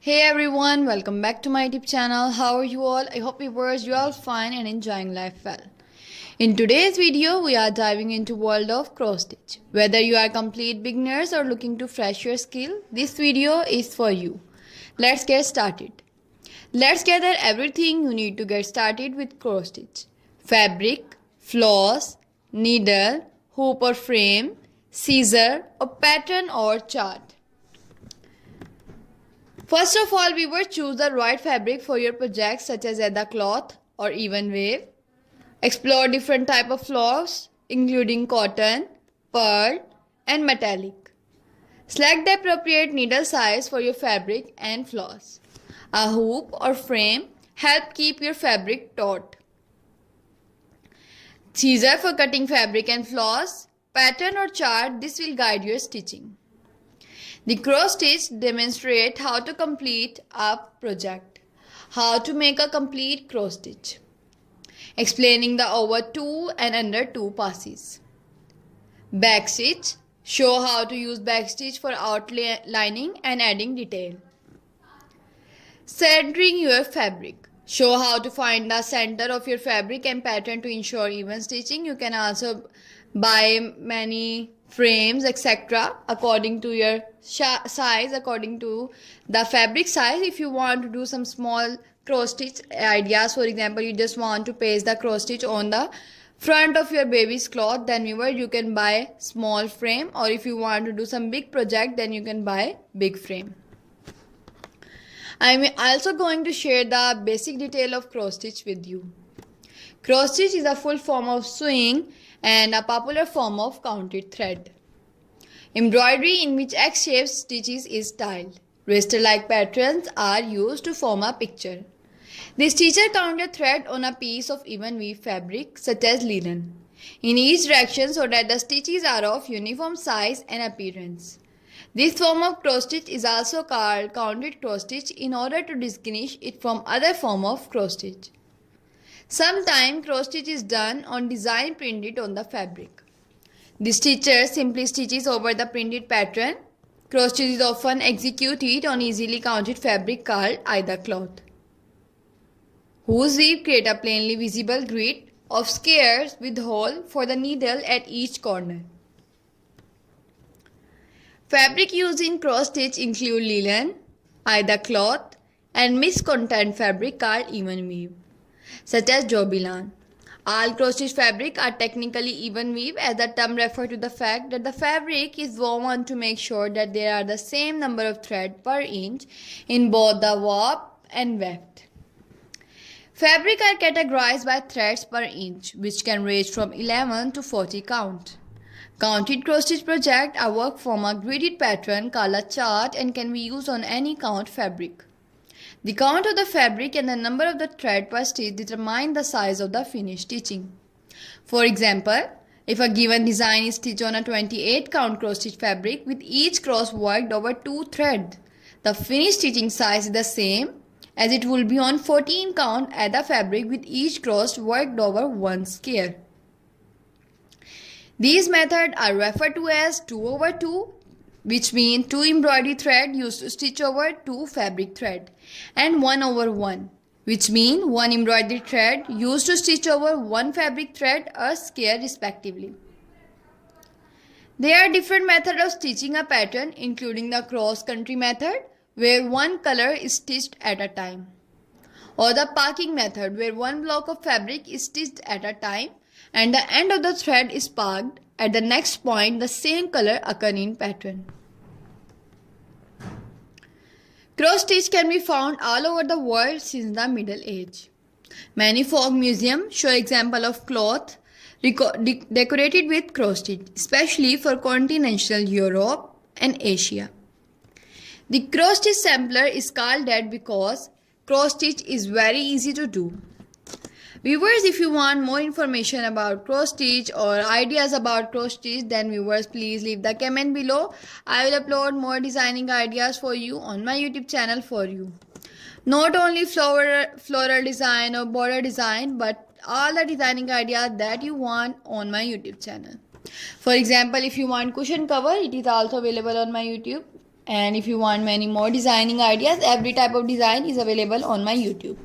Hey everyone, welcome back to my YouTube channel. How are you all? I hope viewers you all fine and enjoying life well. In today's video, we are diving into world of cross stitch. Whether you are complete beginners or looking to fresh your skill, this video is for you. Let's get started. Let's gather everything you need to get started with cross stitch. Fabric, floss, needle, hoop or frame, scissor, a pattern or chart. First of all, we will choose the right fabric for your project such as leather cloth or even wave. Explore different type of floss including cotton, pearl and metallic. Select the appropriate needle size for your fabric and floss. A hoop or frame help keep your fabric taut. Scissor for cutting fabric and floss. Pattern or chart, this will guide your stitching. The cross stitch demonstrates how to complete a project. How to make a complete cross stitch. Explaining the over 2 and under 2 passes. Back stitch. Show how to use back stitch for outlining and adding detail. Centering your fabric. Show how to find the center of your fabric and pattern to ensure even stitching. You can also buy many frames etc. according to your size, according to the fabric size. If you want to do some small cross stitch ideas, for example you just want to paste the cross stitch on the front of your baby's cloth, then you can buy small frame, or if you want to do some big project then you can buy big frame. I'm also going to share the basic detail of cross stitch with you. Cross stitch is a full form of sewing and a popular form of counted thread. Embroidery in which X-shaped stitches is styled. Raster-like patterns are used to form a picture. The stitcher counted thread on a piece of even weave fabric such as linen in each direction so that the stitches are of uniform size and appearance. This form of cross stitch is also called counted cross stitch in order to distinguish it from other form of cross stitch. Sometimes cross stitch is done on design printed on the fabric. The stitcher simply stitches over the printed pattern. Cross stitch is often executed on easily counted fabric called either cloth, whose weave create a plainly visible grid of squares with hole for the needle at each corner. Fabric used in cross stitch include linen, either cloth, and mixed content fabric called even weave, such as jobilan. All cross stitch fabric are technically even weave, as the term refers to the fact that the fabric is woven to make sure that there are the same number of threads per inch in both the warp and weft. Fabric are categorized by threads per inch, which can range from 11 to 40 count. Counted cross stitch projects are worked from a gridded pattern called a chart and can be used on any count fabric. The count of the fabric and the number of the thread per stitch determine the size of the finished stitching. For example, if a given design is stitched on a 28 count cross stitch fabric with each cross worked over 2 threads, the finished stitching size is the same as it will be on 14 count at the fabric with each cross worked over 1 square. These methods are referred to as 2/2, which means 2 embroidery thread used to stitch over 2 fabric thread, and 1/1, which means 1 embroidery thread used to stitch over 1 fabric thread or square respectively. There are different methods of stitching a pattern, including the cross-country method, where one color is stitched at a time, or the parking method, where one block of fabric is stitched at a time and the end of the thread is parked at the next point the same color occur in pattern. Cross stitch can be found all over the world since the Middle Age. Many folk museums show examples of cloth decorated with cross stitch, especially for continental Europe and Asia. The cross stitch sampler is called that because cross stitch is very easy to do. Viewers, if you want more information about cross stitch or ideas about cross stitch, then viewers please leave the comment below. I will upload more designing ideas for you on my YouTube channel for you. Not only floral design or border design, but all the designing ideas that you want on my YouTube channel. For example, if you want cushion cover, it is also available on my YouTube And if you want many more designing ideas, every type of design is available on my YouTube.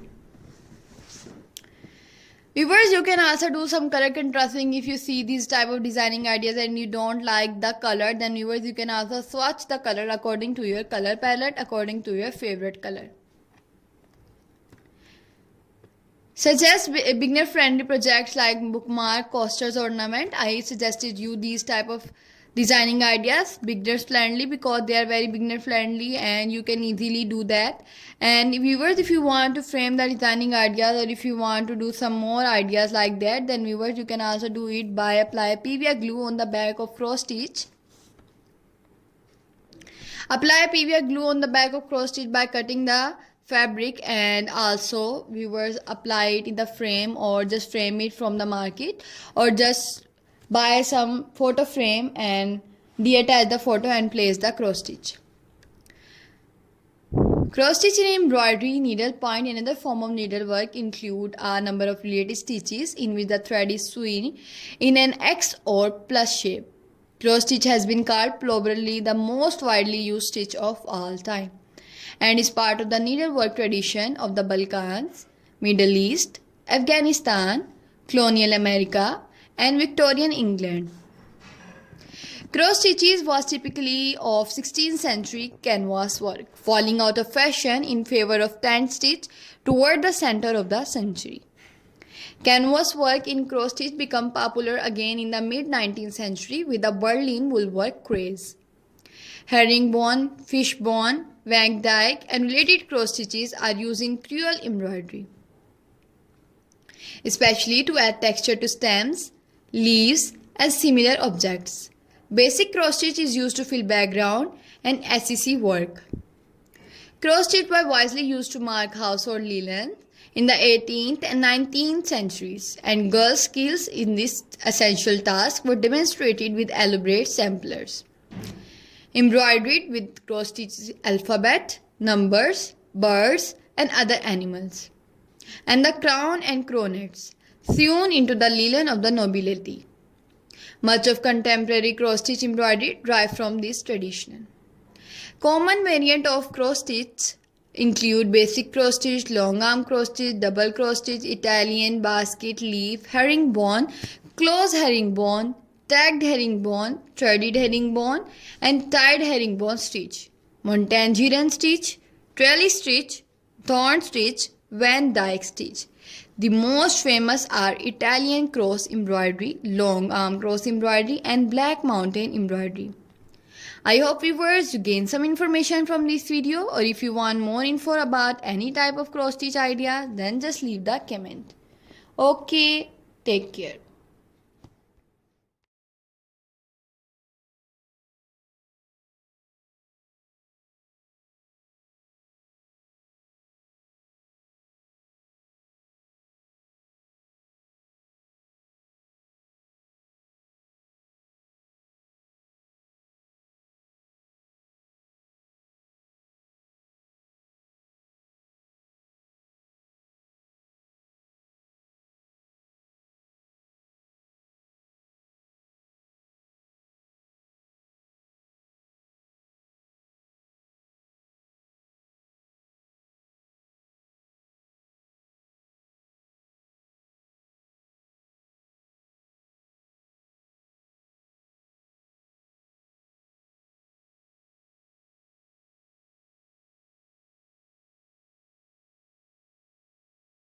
Viewers, you can also do some color contrasting. If you see these type of designing ideas and you don't like the color, then viewers, you can also swatch the color according to your color palette, according to your favorite color. Suggest beginner friendly projects like bookmark, coasters, ornament. I suggested you these type of designing ideas, beginner friendly, because they are very beginner friendly and you can easily do that. And viewers, if you want to frame the designing ideas, or if you want to do some more ideas like that, then viewers, you can also do it by apply PVA glue on the back of cross stitch. Apply PVA glue on the back of cross stitch by cutting the fabric, and also viewers, apply it in the frame or just frame it from the market, or just buy some photo frame and detach the photo and place the cross stitch. Cross stitch in embroidery, needlepoint and other form of needlework include a number of related stitches in which the thread is sewn in an X or plus shape. Cross stitch has been called probably the most widely used stitch of all time, and is part of the needlework tradition of the Balkans, Middle East, Afghanistan, colonial America, and Victorian England. Cross stitches was typically of 16th century canvas work, falling out of fashion in favor of tent stitch toward the center of the century. Canvas work in cross stitch became popular again in the mid-19th century with the Berlin woolwork craze. Herringbone, fishbone, Van Dyke and related cross stitches are used in crewel embroidery, especially to add texture to stems, leaves and similar objects. Basic cross stitch is used to fill background and SEC work. Cross stitch were wisely used to mark household linen in the 18th and 19th centuries, and girls' skills in this essential task were demonstrated with elaborate samplers embroidered with cross stitches alphabet, numbers, birds and other animals, and the crown and coronets sewn into the linen of the nobility. Much of contemporary cross stitch embroidery derives from this tradition. Common variant of cross stitch include basic cross stitch, long arm cross stitch, double cross stitch, Italian, basket, leaf, herringbone, close herringbone, tagged herringbone, threaded herringbone and tied herringbone stitch, Montangeron stitch, trellis stitch, thorn stitch, Van Dyke stitch. The most famous are Italian cross embroidery, long arm cross embroidery and black mountain embroidery. I hope viewers you gain some information from this video, or if you want more info about any type of cross stitch idea, then just leave the comment. Okay, take care.